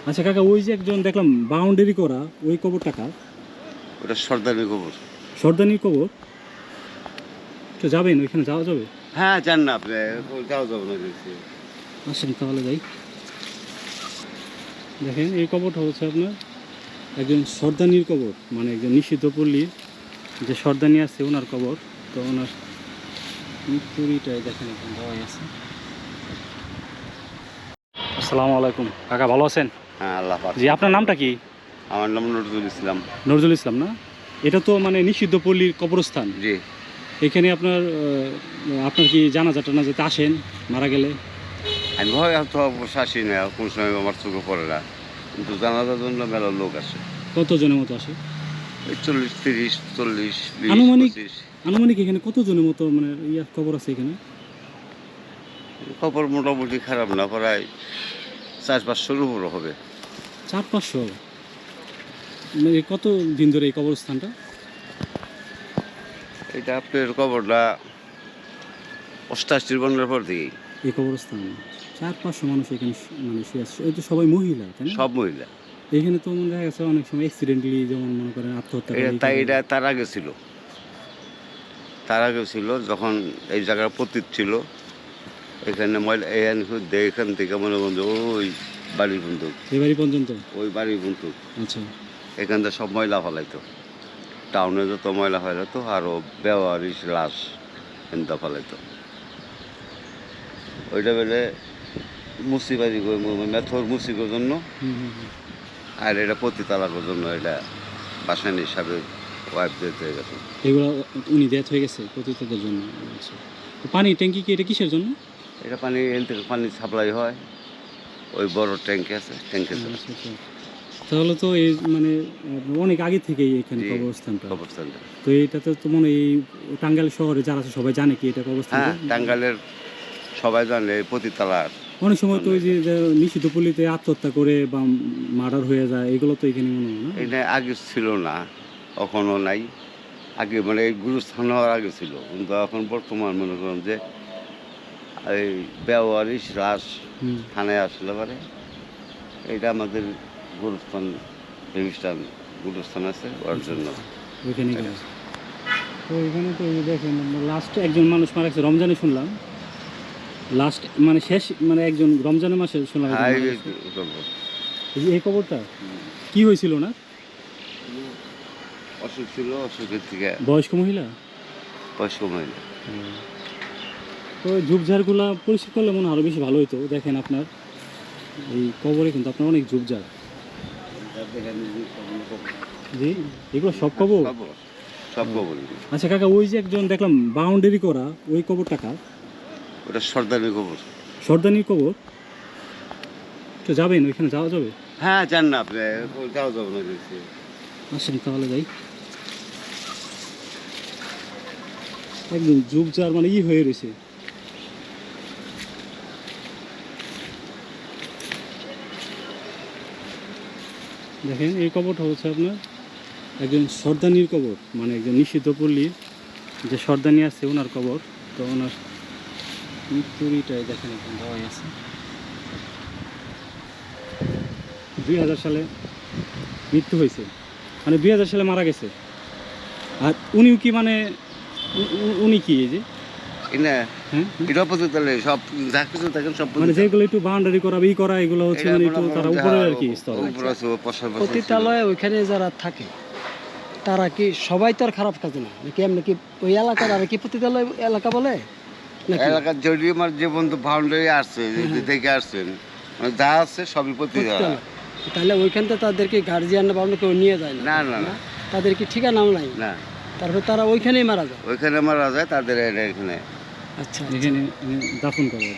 আচ্ছা কাকা, ওই যে একজন দেখলাম বাউন্ডারি করা, ওই কবরটা কার? ওটা সর্দারি কবর। সর্দানির কবর? তো যাবেন, ওইখানে যাওয়া যাবে? হ্যাঁ, যান না আপনি, যাওয়া যাবে না দেখছি। আসেন তাহলে যাই। দেখেন এই কবরটা হচ্ছে আপনার একজন সর্দানির কবর, মানে একজন নিষিদ্ধ পল্লীর যে সর্দানি আছে ওনার কবর। তো ওনার মৃত্যুরিটাই দেখেন এখন দেওয়াই আছে। আসসালামু আলাইকুম কাকা, ভালো আছেন? হ্যাঁ, আল্লাহ পাক। জি, আপনার নামটা কি? আমার নাম নজরুল ইসলাম। নজরুল ইসলাম না? এটা তো মানে নিষিদ্ধ পল্লীর কবরস্থান। জি। এখানে আপনার আপনার কি জানাজা টানাজাতে আসেন মারা গেলে? আমি ভয় তো অবশ্য আসি না, কোন সময় আমার চোখে পড়ে না, কিন্তু জানাজার জন্য মেলা লোক আসে। কতজনের মতো আসে? এই 40, 30, 40, 20, আনুমানিক? 25। আনুমানিক এখানে কতজনের মতো মানে কবর আছে এখানে? খবর মোটামুটি খারাপ না, প্রায় 400-500-র উপরে হবে। 400-500? মানে কত দিন ধরে এই কবরস্থানটা? এটা আপনার খবরটা 88 বন্যার পর থেকেই। এই কবরস্থান 400-500 মানুষ এখানে মানে শুয়ে আছে। এই তো সবাই মহিলা, তাই না? সব মহিলা। এখানে তো মনে দেখা গেছে অনেক সময় অ্যাক্সিডেন্টলি, যেমন মনে করেন আত্মহত্যা করে। এটা তার আগে ছিল। তার আগে ছিল যখন এই জায়গার পতিত ছিল, এখানে ময়লা এখান থেকে মনে করেন যে ওই বাড়ি বন্দুক, এই বাড়ি পর্যন্ত? ওই বাড়ি বন্দুক আচ্ছা। এখান থেকে সব ময়লা ফেলাইতো, টাউনে যত ময়লা ফেলাইতো, আরও বেওয়ারিশ লাশ এনতা ফেলাইতো। ওইটা বেলে মুসিবাড়ি মেথর মুসিকের জন্য, আর এটা পতিতালার জন্য, এটা বাসানি হিসাবে ওয়াইফ দিতে হয়ে গেছে। এগুলো উনি ডেথ হয়ে গেছে পতিতদের জন্য। আচ্ছা, পানি ট্যাঙ্কি কি এটা কিসের জন্য? এটা পানি এখান থেকে পানি সাপ্লাই হয়, ওই বড় ট্যাঙ্কি আছে, ট্যাঙ্কি। আচ্ছা, আচ্ছা। তাহলে তো এই মানে অনেক আগে থেকেই এখানে কবরস্থানটা। তো এইটাতে তো মনে হয় এই টাঙ্গাইল শহরে যারা আছে সবাই জানে কি এটা কবরস্থান? হ্যাঁ, টাঙ্গাইলের সবাই জানে এই পতিতালার। অনেক সময় তো ওই যে নিষিদ্ধ পল্লীতে আত্মহত্যা করে বা মার্ডার হয়ে যায়, এগুলো তো এখানে মনে হয় না? এটা আগে ছিল না, এখনও নাই। আগে মানে এই গুরুস্থান হওয়ার আগে ছিল, কিন্তু এখন বর্তমান মনে করেন যে এই বেওয়ারিশ লাশ থানায় আসলে পারে, এইটা আমাদের গুরুস্থান, রেজিস্ট্রান গুরুস্থান আছে ওর জন্য ওইখানে গেছে। তো এখানে তো এই দেখেন লাস্ট একজন মানুষ মারা গেছে রমজানে, শুনলাম লাস্ট মানে শেষ মানে একজন রমজানের মাসে শুনলাম। এই খবরটা কি হয়েছিল না? অসুখ ছিল, অসুখের থেকে বয়স্ক মহিলা। বয়স্ক মহিলা। তো ঝোপঝাড়গুলা পরিষ্কার করলে মনে হয় আরও বেশি ভালো হতো। দেখেন আপনার এই কবরে কিন্তু আপনার অনেক ঝোপঝাড়। জি, এগুলো সব কবর? সব কবর। আচ্ছা কাকা, ওই যে একজন দেখলাম বাউন্ডারি করা, ওই কবরটা কার? ওটা সর্দারি কবর। সর্দানির কবর? তো যাবেন, ওইখানে যাওয়া যাবে? হ্যাঁ, যান না আপনি, যাওয়া যাবে না দেখছি। আসেন তাহলে যাই। একদম ঝোপঝাড় মানে হয়ে রয়েছে। দেখেন এই কবরটা হচ্ছে আপনার একজন সর্দানির কবর, মানে একজন নিষিদ্ধ পল্লীর যে সর্দানি আছে ওনার কবর। তো ওনার মৃত্যুরিটাই দেখেন এখন দেওয়াই আছে। 2000 সালে মৃত্যু হয়েছে, মানে 2000 সালে মারা গেছে। আর উনিও কি মানে উনি কি এই যে এটা পতিতালে সব যা কিছু দেখেন সব মানে যেগুলো একটু বাউন্ডারি করা করা এগুলো হচ্ছে মানে একটু তারা উপরে আর কি স্তর। পতিতালয়ে ওইখানে যারা থাকে তারা কি সবাই তো আর খারাপ কাজ না নাকি? এমনি কি ওই এলাকার আর কি পতিতালয় এলাকা বলে এলাকার যদি আমার যে বন্ধু বাউন্ডারি আসছে, দেখে আসছেন, মানে যা আছে সবই পতিতালয়। তাহলে ওইখান থেকে তাদেরকে গার্জিয়ান বা অন্য কেউ নিয়ে যায় না? না, না, তাদের কি ঠিকানাও নাই? না। তারপর তারা ওইখানেই মারা যায়? ওইখানে মারা যায় তাদের এখানে। আচ্ছা, এখানে দাফন করে।